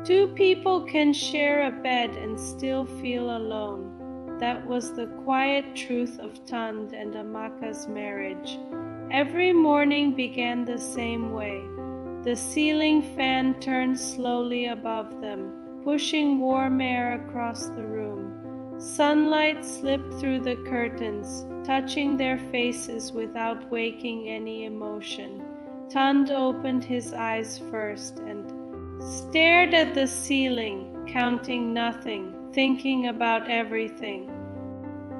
Two people can share a bed and still feel alone. That was the quiet truth of Tund and Amaka's marriage. Every morning began the same way. The ceiling fan turned slowly above them, pushing warm air across the room. Sunlight slipped through the curtains, touching their faces without waking any emotion. Tund opened his eyes first and stared at the ceiling, counting nothing, thinking about everything.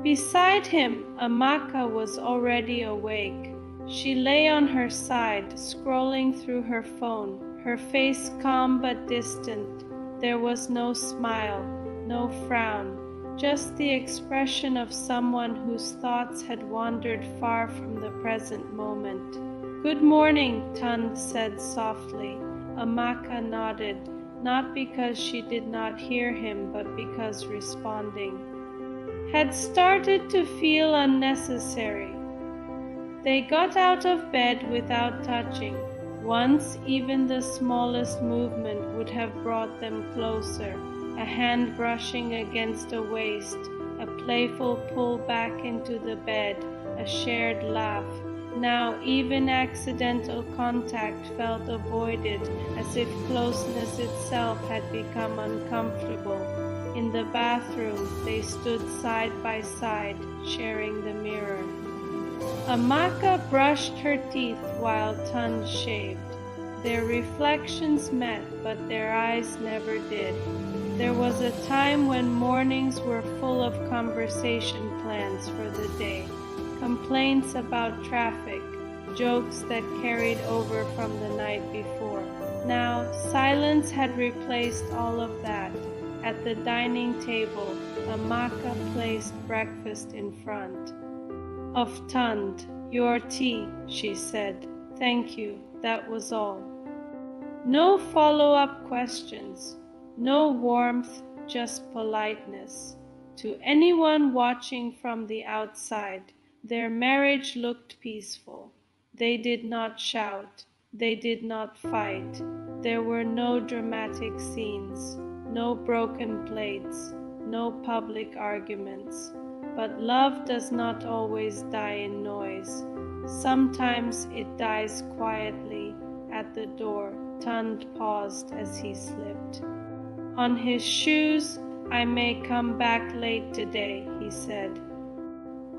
Beside him, Amaka was already awake. She lay on her side, scrolling through her phone, her face calm but distant. There was no smile, no frown, just the expression of someone whose thoughts had wandered far from the present moment. "Good morning," Tund said softly. Amaka nodded, not because she did not hear him, but because responding had started to feel unnecessary. They got out of bed without touching. Once, even the smallest movement would have brought them closer, a hand brushing against a waist, a playful pull back into the bed, a shared laugh. Now even accidental contact felt avoided, as if closeness itself had become uncomfortable. In the bathroom, they stood side by side, sharing the mirror. Amaka brushed her teeth while Tund shaved. Their reflections met, but their eyes never did. There was a time when mornings were full of conversation plans for the day. Complaints about traffic, jokes that carried over from the night before. Now, silence had replaced all of that. At the dining table, Amaka placed breakfast in front of Tund. "Your tea," she said. "Thank you, that was all." No follow-up questions, no warmth, just politeness. To anyone watching from the outside, their marriage looked peaceful. They did not shout. They did not fight. There were no dramatic scenes, no broken plates, no public arguments. But love does not always die in noise. Sometimes it dies quietly. At the door, Tund paused as he slipped on his shoes. "I may come back late today," he said.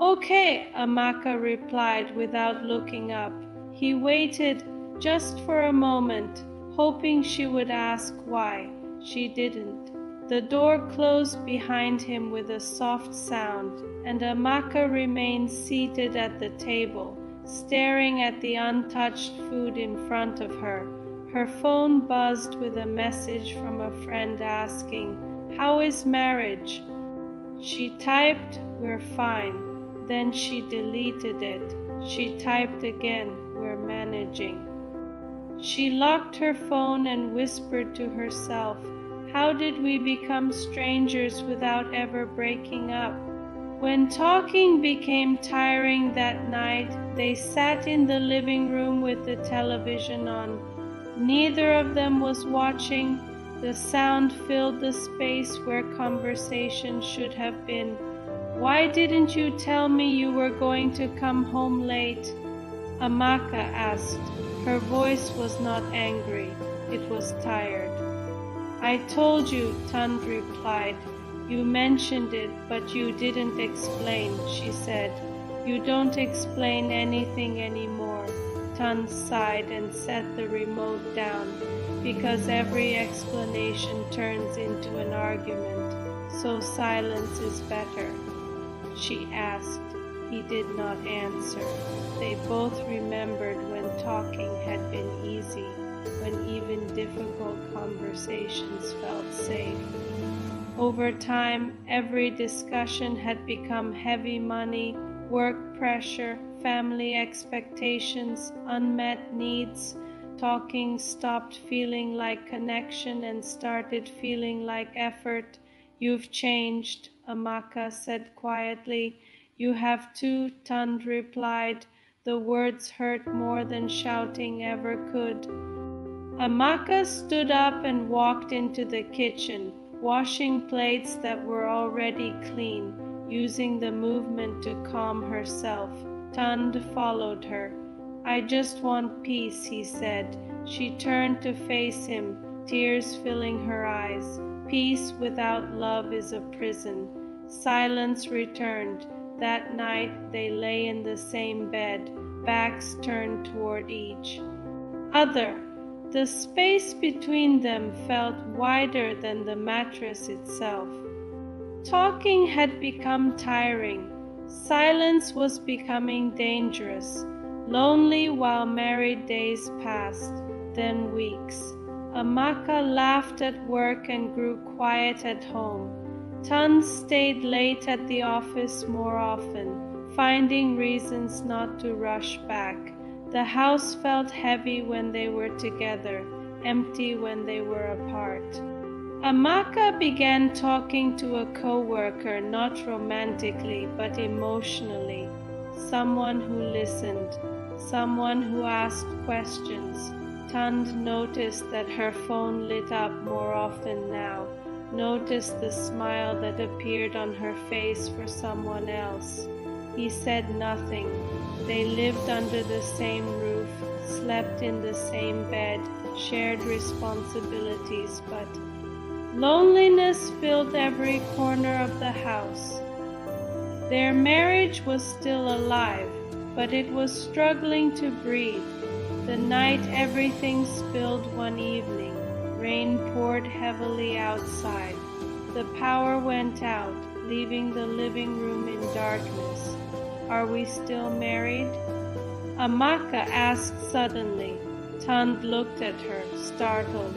"Okay," Amaka replied without looking up. He waited just for a moment, hoping she would ask why. She didn't. The door closed behind him with a soft sound, and Amaka remained seated at the table, staring at the untouched food in front of her. Her phone buzzed with a message from a friend asking, "How is marriage?" She typed, "We're fine." Then she deleted it. She typed again, "We're managing." She locked her phone and whispered to herself, "How did we become strangers without ever breaking up?" When talking became tiring that night, they sat in the living room with the television on. Neither of them was watching. The sound filled the space where conversation should have been. "Why didn't you tell me you were going to come home late?" Amaka asked. Her voice was not angry. It was tired. "I told you," Tund replied. "You mentioned it, but you didn't explain," she said. "You don't explain anything anymore." Tund sighed and set the remote down. "Because every explanation turns into an argument, so silence is better." She asked. He did not answer. They both remembered when talking had been easy, when even difficult conversations felt safe. Over time, every discussion had become heavy money, work pressure, family expectations, unmet needs. Talking stopped feeling like connection and started feeling like effort. "You've changed," Amaka said quietly. "You have too," Tund replied. The words hurt more than shouting ever could. Amaka stood up and walked into the kitchen, washing plates that were already clean, using the movement to calm herself. Tund followed her. "I just want peace," he said. She turned to face him, tears filling her eyes. Peace without love is a prison. Silence returned. That night they lay in the same bed, backs turned toward each other. The space between them felt wider than the mattress itself. Talking had become tiring. Silence was becoming dangerous. Lonely while married days passed, then weeks. Amaka laughed at work and grew quiet at home. Tun stayed late at the office more often, finding reasons not to rush back. The house felt heavy when they were together, empty when they were apart. Amaka began talking to a co-worker, not romantically but emotionally. Someone who listened, someone who asked questions. Tund noticed that her phone lit up more often now, noticed the smile that appeared on her face for someone else. He said nothing. They lived under the same roof, slept in the same bed, shared responsibilities, but loneliness filled every corner of the house. Their marriage was still alive, but it was struggling to breathe. The night everything spilled one evening. Rain poured heavily outside. The power went out, leaving the living room in darkness. "Are we still married?" Amaka asked suddenly. Tund looked at her, startled.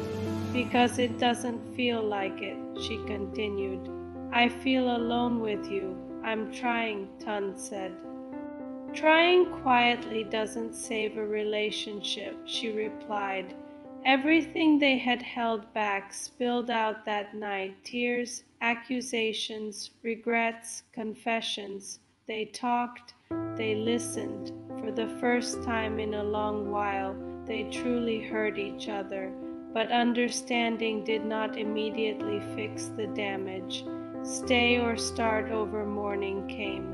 "Because it doesn't feel like it," she continued. "I feel alone with you. I'm trying," Tund said. "Trying quietly doesn't save a relationship," she replied. Everything they had held back spilled out that night. Tears, accusations, regrets, confessions. They talked, they listened. For the first time in a long while, they truly heard each other. But understanding did not immediately fix the damage. Stay or start over morning came.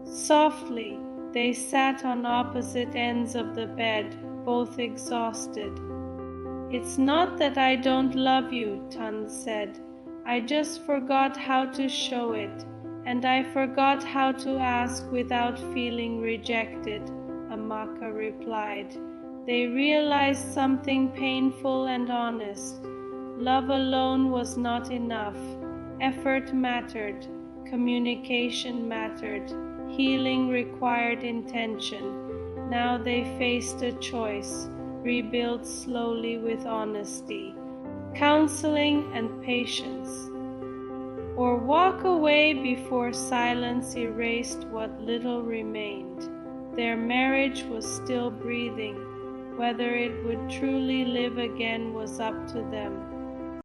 Softly, they sat on opposite ends of the bed, both exhausted. "It's not that I don't love you," Tun said. "I just forgot how to show it, and I forgot how to ask without feeling rejected," Amaka replied. They realized something painful and honest. Love alone was not enough. Effort mattered. Communication mattered. Healing required intention. Now they faced a choice. Rebuild slowly with honesty, counseling, and patience, or walk away before silence erased what little remained. Their marriage was still breathing. Whether it would truly live again was up to them.